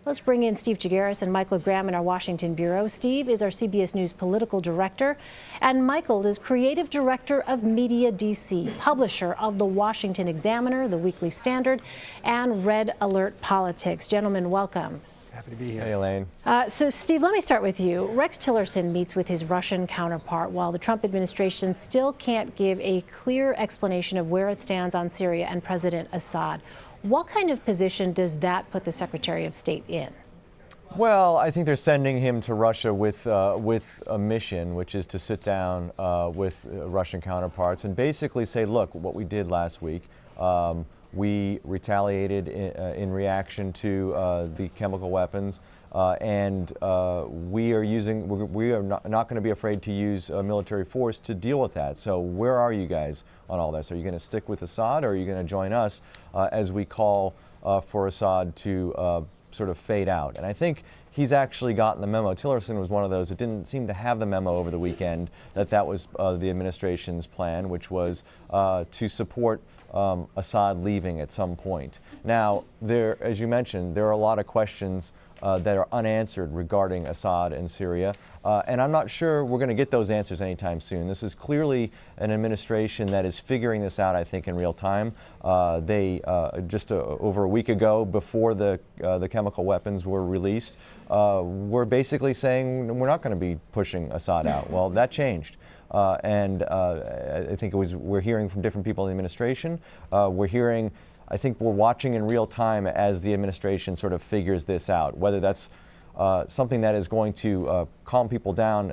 Let's bring in Steve Chaggaris and Michael Graham in our Washington bureau. Steve is our CBS News political director, and Michael is creative director of MediaDC, publisher of the Washington Examiner, the Weekly Standard, and Red Alert Politics. Gentlemen, welcome. Happy to be here. Hey, Elaine. So, Steve, let me start with you. Rex Tillerson meets with his Russian counterpart while the Trump administration still can't give a clear explanation of where it stands on Syria and President Assad. What kind of position does that put the Secretary of State in? Well, I think they're sending him to Russia with a mission, which is to sit down with Russian counterparts and basically say, look, what we did last week, we retaliated in reaction to the chemical weapons, and we are not going to be afraid to use military force to deal with that. So where are you guys on all this? Are you going to stick with Assad, or are you going to join us as we call for Assad to sort of fade out? And I think he's actually gotten the memo. Tillerson was one of those that didn't seem to have the memo over the weekend that was the administration's plan, which was to support Assad leaving at some point. Now, as you mentioned, there are a lot of questions that are unanswered regarding Assad and Syria, and I'm not sure we're going to get those answers anytime soon. This is clearly an administration that is figuring this out, I think, in real time. They just over a week ago, before the chemical weapons were released, were basically saying we're not going to be pushing Assad out. Well, that changed. And I think we're hearing from different people in the administration. I think we're watching in real time as the administration sort of figures this out, whether that's something that is going to calm people down,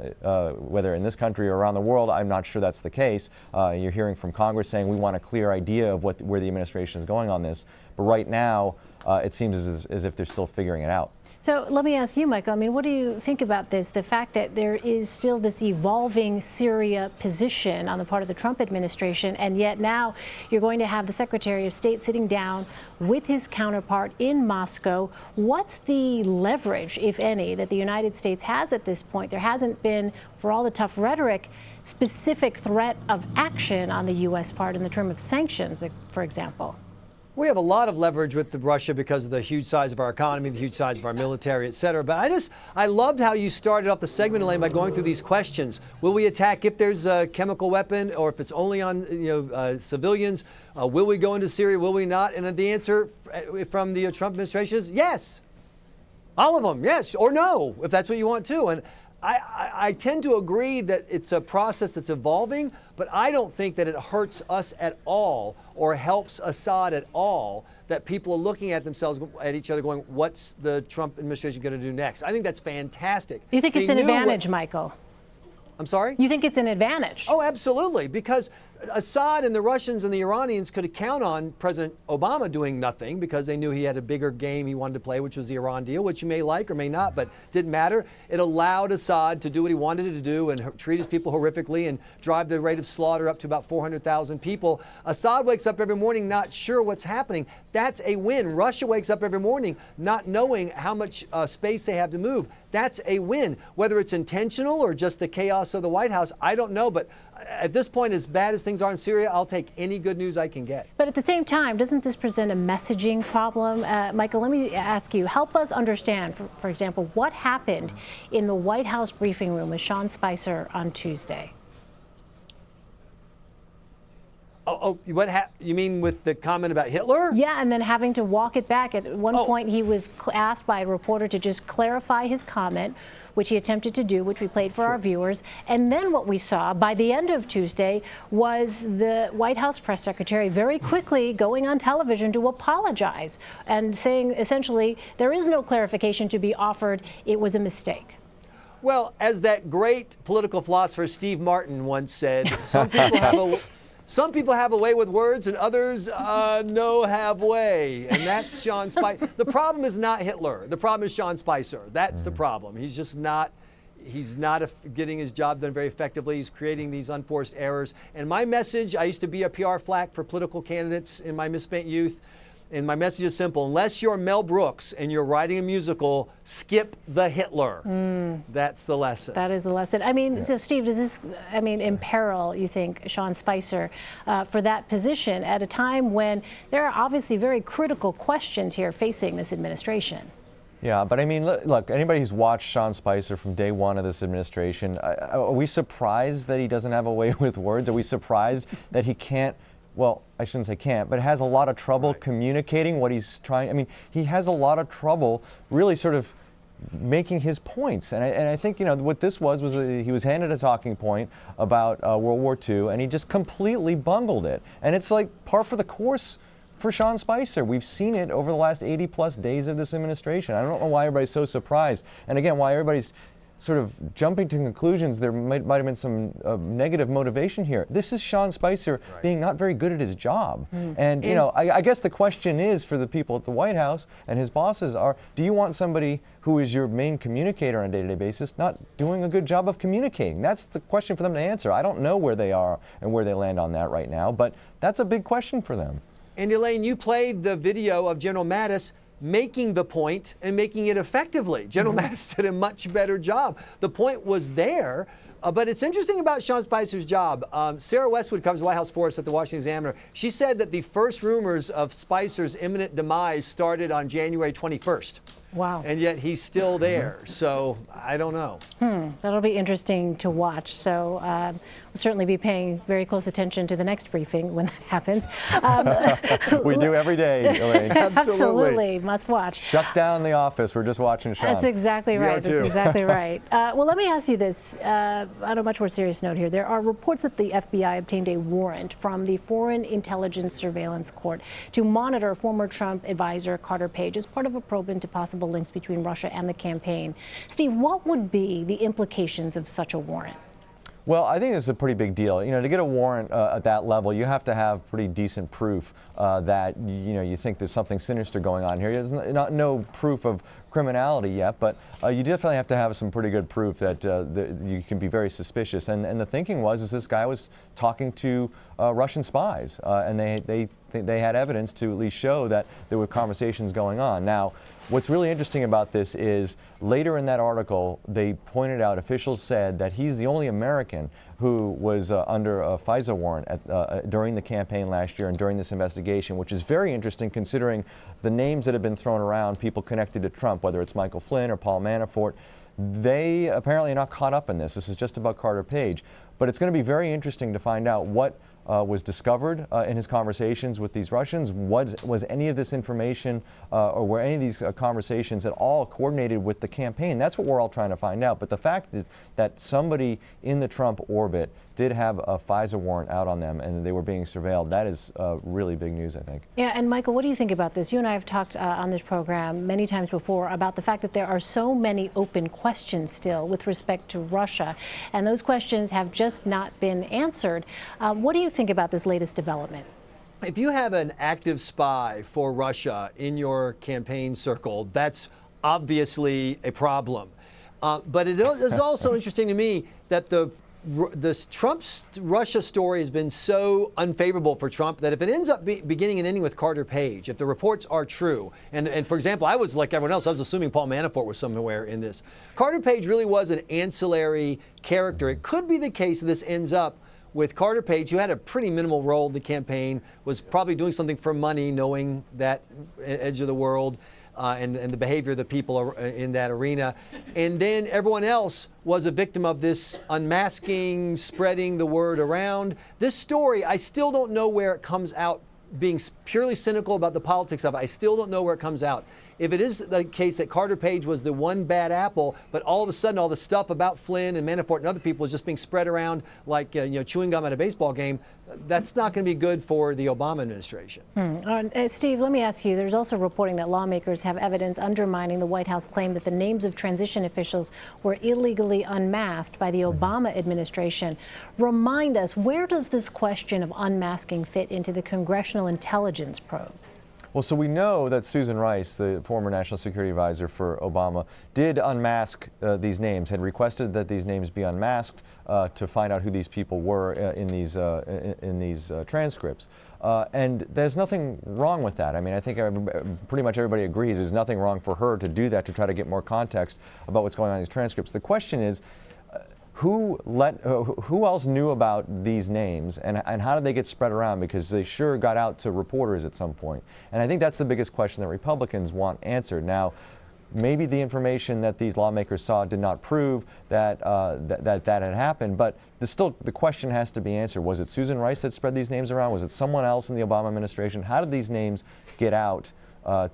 whether in this country or around the world. I'm not sure that's the case. You're hearing from Congress saying we want a clear idea of where the administration is going on this. But right now, it seems as if they're still figuring it out. So let me ask you, Michael, I mean, what do you think about this? The fact that there is still this evolving Syria position on the part of the Trump administration, and yet now you're going to have the Secretary of State sitting down with his counterpart in Moscow. What's the leverage, if any, that the United States has at this point? There hasn't been, for all the tough rhetoric, specific threat of action on the U.S. part in the term of sanctions, for example. We have a lot of leverage with Russia because of the huge size of our economy, the huge size of our military, et cetera. But I loved how you started off the segment, Elaine, by going through these questions. Will we attack if there's a chemical weapon, or if it's only on civilians? Will we go into Syria? Will we not? And the answer from the Trump administration is yes. All of them, yes, or no, if that's what you want to. And I tend to agree that it's a process that's evolving, but I don't think that it hurts us at all or helps Assad at all that people are looking at themselves, at each other going, what's the Trump administration going to do next? I think that's fantastic. You think it's an advantage, Michael? I'm sorry? You think it's an advantage? Oh, absolutely, because Assad and the Russians and the Iranians could count on President Obama doing nothing because they knew he had a bigger game he wanted to play, which was the Iran deal, which you may like or may not, but didn't matter. It allowed Assad to do what he wanted to do and treat his people horrifically and drive the rate of slaughter up to about 400,000 people. Assad wakes up every morning not sure what's happening. That's a win. Russia wakes up every morning not knowing how much space they have to move. That's a win. Whether it's intentional or just the chaos of the White House, I don't know. But at this point, as bad as things are in Syria, I'll take any good news I can get. But at the same time, doesn't this present a messaging problem? Michael, let me ask you, help us understand, for example, what happened in the White House briefing room with Sean Spicer on Tuesday? You mean with the comment about Hitler? Yeah, and then having to walk it back. At one point, he was asked by a reporter to just clarify his comment, which he attempted to do, which we played for our viewers. And then what we saw by the end of Tuesday was the White House press secretary very quickly going on television to apologize and saying, essentially, there is no clarification to be offered. It was a mistake. Well, as that great political philosopher Steve Martin once said, some people have a way with words and others no have way. And that's Sean Spicer. The problem is not Hitler. The problem is Sean Spicer. That's the problem. He's just not getting his job done very effectively. He's creating these unforced errors. And my message, I used to be a PR flack for political candidates in my misspent youth. And my message is simple. Unless you're Mel Brooks and you're writing a musical, skip the Hitler. That's the lesson. That is the lesson. I mean, so Steve, does this, imperil, you think, Sean Spicer for that position at a time when there are obviously very critical questions here facing this administration? Yeah, but I mean, look, anybody who's watched Sean Spicer from day one of this administration, are we surprised that he doesn't have a way with words? Are we surprised that he can't, well, I shouldn't say can't, but has a lot of trouble communicating what he's trying? I mean, he has a lot of trouble really sort of making his points. And I think, what this was he was handed a talking point about World War II, and he just completely bungled it. And it's like par for the course for Sean Spicer. We've seen it over the last 80-plus days of this administration. I don't know why everybody's so surprised. And again, why everybody's sort of jumping to conclusions. There might have been some negative motivation here. This is Sean Spicer being not very good at his job. And, I guess the question is for the people at the White House and his bosses are, do you want somebody who is your main communicator on a day-to-day basis not doing a good job of communicating? That's the question for them to answer. I don't know where they are and where they land on that right now, but that's a big question for them. And Elaine, you played the video of General Mattis making the point and making it effectively. General Mattis did a much better job. The point was there, but it's interesting about Sean Spicer's job. Sarah Westwood covers the White House for us at the Washington Examiner. She said that the first rumors of Spicer's imminent demise started on January 21st. Wow. And yet he's still there. So I don't know. That'll be interesting to watch. So we'll certainly be paying very close attention to the next briefing when that happens. We do every day, Elaine. Absolutely. Must watch. Shut down the office. We're just watching Sean. That's exactly right. That's exactly right. Well, let me ask you this on a much more serious note here. There are reports that the FBI obtained a warrant from the Foreign Intelligence Surveillance Court to monitor former Trump advisor Carter Page as part of a probe into possible links between Russia and the campaign. Steve, what would be the implications of such a warrant? Well, I think it's a pretty big deal. To get a warrant at that level, you have to have pretty decent proof that you think there's something sinister going on here. There's no proof of criminality yet, but you definitely have to have some pretty good proof that you can be very suspicious. And the thinking was this guy was talking to Russian spies, and they had evidence to at least show that there were conversations going on. Now, what's really interesting about this is later in that article, they pointed out, officials said that he's the only American who was under a FISA warrant during the campaign last year and during this investigation, which is very interesting considering the names that have been thrown around, people connected to Trump, whether it's Michael Flynn or Paul Manafort. They apparently are not caught up in this. This is just about Carter Page. But it's going to be very interesting to find out what was discovered in his conversations with these Russians. Was any of this information or were any of these conversations at all coordinated with the campaign? That's what we're all trying to find out. But the fact that somebody in the Trump orbit did have a FISA warrant out on them and they were being surveilled, that is really big news, I think. Yeah, and Michael, what do you think about this? You and I have talked on this program many times before about the fact that there are so many open questions still with respect to Russia, and those questions have just not been answered. What do you think about this latest development? If you have an active spy for Russia in your campaign circle, that's obviously a problem. But it is also interesting to me that this Trump's Russia story has been so unfavorable for Trump that if it ends up beginning and ending with Carter Page, if the reports are true, and for example, I was like everyone else, I was assuming Paul Manafort was somewhere in this. Carter Page really was an ancillary character. It could be the case that this ends up with Carter Page, who had a pretty minimal role in the campaign, was probably doing something for money, knowing that edge of the world. And the behavior of the people in that arena. And then everyone else was a victim of this unmasking, spreading the word around. This story, I still don't know where it comes out, being purely cynical about the politics of it. I still don't know where it comes out. If it is the case that Carter Page was the one bad apple, but all of a sudden all the stuff about Flynn and Manafort and other people is just being spread around like chewing gum at a baseball game, that's not going to be good for the Obama administration. Steve, let me ask you, there's also reporting that lawmakers have evidence undermining the White House claim that the names of transition officials were illegally unmasked by the Obama administration. Remind us, where does this question of unmasking fit into the congressional intelligence probes? Well, so we know that Susan Rice, the former national security advisor for Obama, did unmask these names, had requested that these names be unmasked to find out who these people were in these transcripts. And there's nothing wrong with that. I mean, I think pretty much everybody agrees there's nothing wrong for her to do that, to try to get more context about what's going on in these transcripts. The question is, who else knew about these names and how did they get spread around? Because they sure got out to reporters at some point. And I think that's the biggest question that Republicans want answered. Now, maybe the information that these lawmakers saw did not prove that that had happened, but the question has to be answered. Was it Susan Rice that spread these names around? Was it someone else in the Obama administration? How did these names get out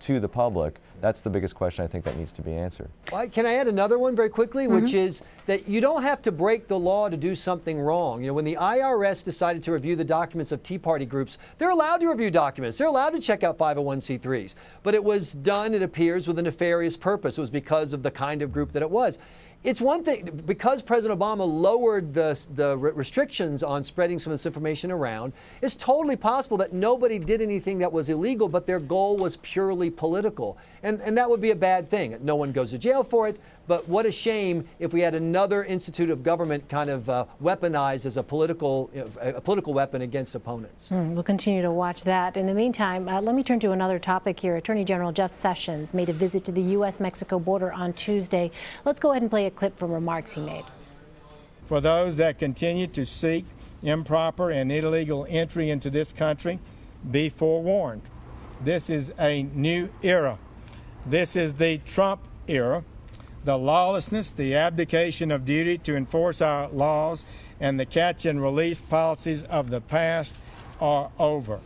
to the public? That's the biggest question I think that needs to be answered. Well, can I add another one very quickly, which is that you don't have to break the law to do something wrong. You know, when the IRS decided to review the documents of Tea Party groups, they're allowed to review documents. They're allowed to check out 501c3s. But it was done, it appears, with a nefarious purpose. It was because of the kind of group that it was. It's one thing, because President Obama lowered the restrictions on spreading some of this information around, it's totally possible that nobody did anything that was illegal, but their goal was purely political. And that would be a bad thing. No one goes to jail for it, but what a shame if we had another institute of government kind of weaponized as a political weapon against opponents. We'll continue to watch that. In the meantime, let me turn to another topic here. Attorney General Jeff Sessions made a visit to the U.S.-Mexico border on Tuesday. Let's go ahead and play a clip from remarks he made. For those that continue to seek improper and illegal entry into this country, be forewarned. This is a new era. This is the Trump era. The lawlessness, the abdication of duty to enforce our laws, and the catch and release policies of the past are over.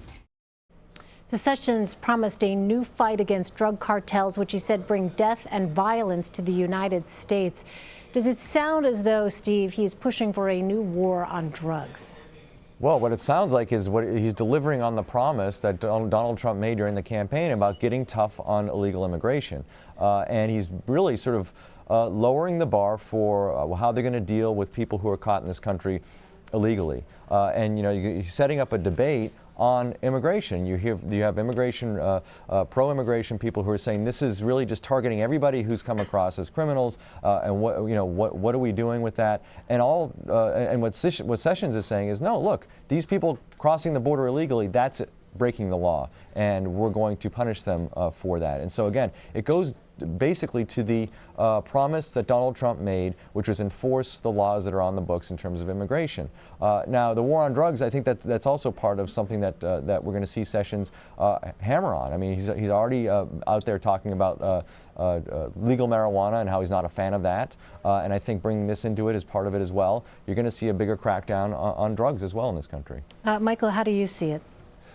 So Sessions promised a new fight against drug cartels, which he said bring death and violence to the United States. Does it sound as though, Steve, he's pushing for a new war on drugs? Well, what it sounds like is what he's delivering on the promise that Donald Trump made during the campaign about getting tough on illegal immigration. And he's really sort of lowering the bar for how they're going to deal with people who are caught in this country illegally. And, you know, he's setting up a debate on immigration. You have immigration, pro-immigration people who are saying this is really just targeting everybody who's come across as criminals, and what are we doing with that? And what Sessions is saying is, no, look, these people crossing the border illegally, that's breaking the law, and we're going to punish them for that. And so again, it goes basically to the promise that Donald Trump made, which was enforce the laws that are on the books in terms of immigration. Now, the war on drugs, I think that's also part of something that we're going to see Sessions hammer on. I mean, he's already out there talking about legal marijuana and how he's not a fan of that. And I think bringing this into it is part of it as well. You're going to see a bigger crackdown on drugs as well in this country. Michael, how do you see it?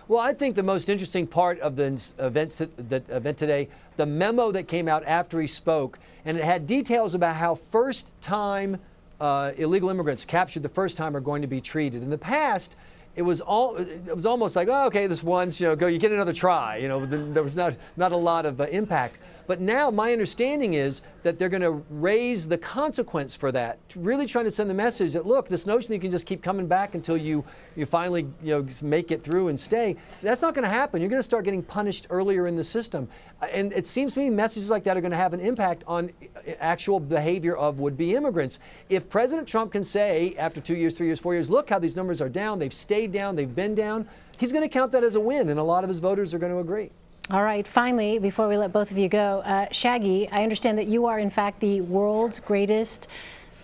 Well, I think the most interesting part of the event today, the memo that came out after he spoke, and it had details about how first-time illegal immigrants captured the first time are going to be treated. In the past, it was almost like, oh, okay, this once, go, you get another try. There was not a lot of impact. But now my understanding is that they're going to raise the consequence for that, really trying to send the message that, look, this notion that you can just keep coming back until you finally make it through and stay, that's not going to happen. You're going to start getting punished earlier in the system. And it seems to me messages like that are going to have an impact on actual behavior of would-be immigrants. If President Trump can say after 2 years, 3 years, 4 years, look how these numbers are down, they've stayed down, they've been down, he's going to count that as a win, and a lot of his voters are going to agree. All right, finally, before we let both of you go, Shaggy, I understand that you are, in fact, the world's greatest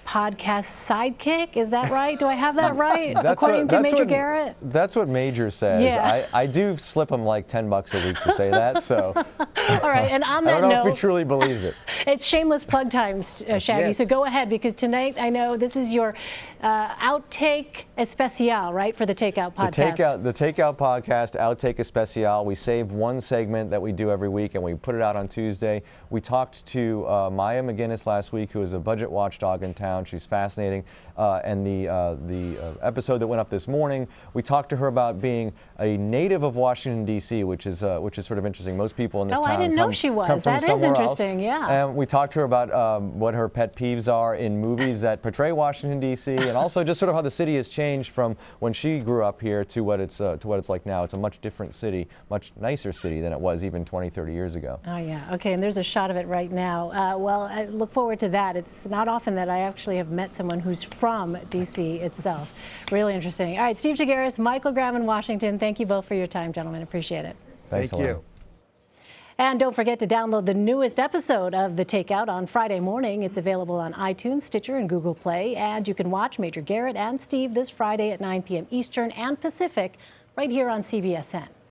podcast sidekick. Is that right? Do I have that right? According to Major Garrett? That's what Major says. Yeah. I do slip him like $10 a week to say that. So all right, and on that I don't know note, if he truly believes it. It's shameless plug time, Shaggy. Yes. So go ahead, because tonight I know this is your outtake especial, right, for the Takeout podcast. The Takeout podcast, Outtake Especial. We save one segment that we do every week, and we put it out on Tuesday. We talked to Maya McGinnis last week, who is a budget watchdog in town. She's fascinating. And the episode that went up this morning, we talked to her about being a native of Washington, D.C., which is sort of interesting. Most people in this town I didn't know she was. That is interesting, yeah. And we talked to her about what her pet peeves are in movies that portray Washington, D.C., and also just sort of how the city has changed from when she grew up here to what it's like now. It's a much different city, much nicer city than it was even 20, 30 years ago. Oh, yeah. Okay, and there's a shot of it right now. Well, I look forward to that. It's not often that I actually have met someone who's from D.C. itself. Really interesting. All right, Steve Chaggaris, Michael Graham in Washington, thank you both for your time, gentlemen. Appreciate it. Thank you. And don't forget to download the newest episode of The Takeout on Friday morning. It's available on iTunes, Stitcher, and Google Play. And you can watch Major Garrett and Steve this Friday at 9 p.m. Eastern and Pacific right here on CBSN.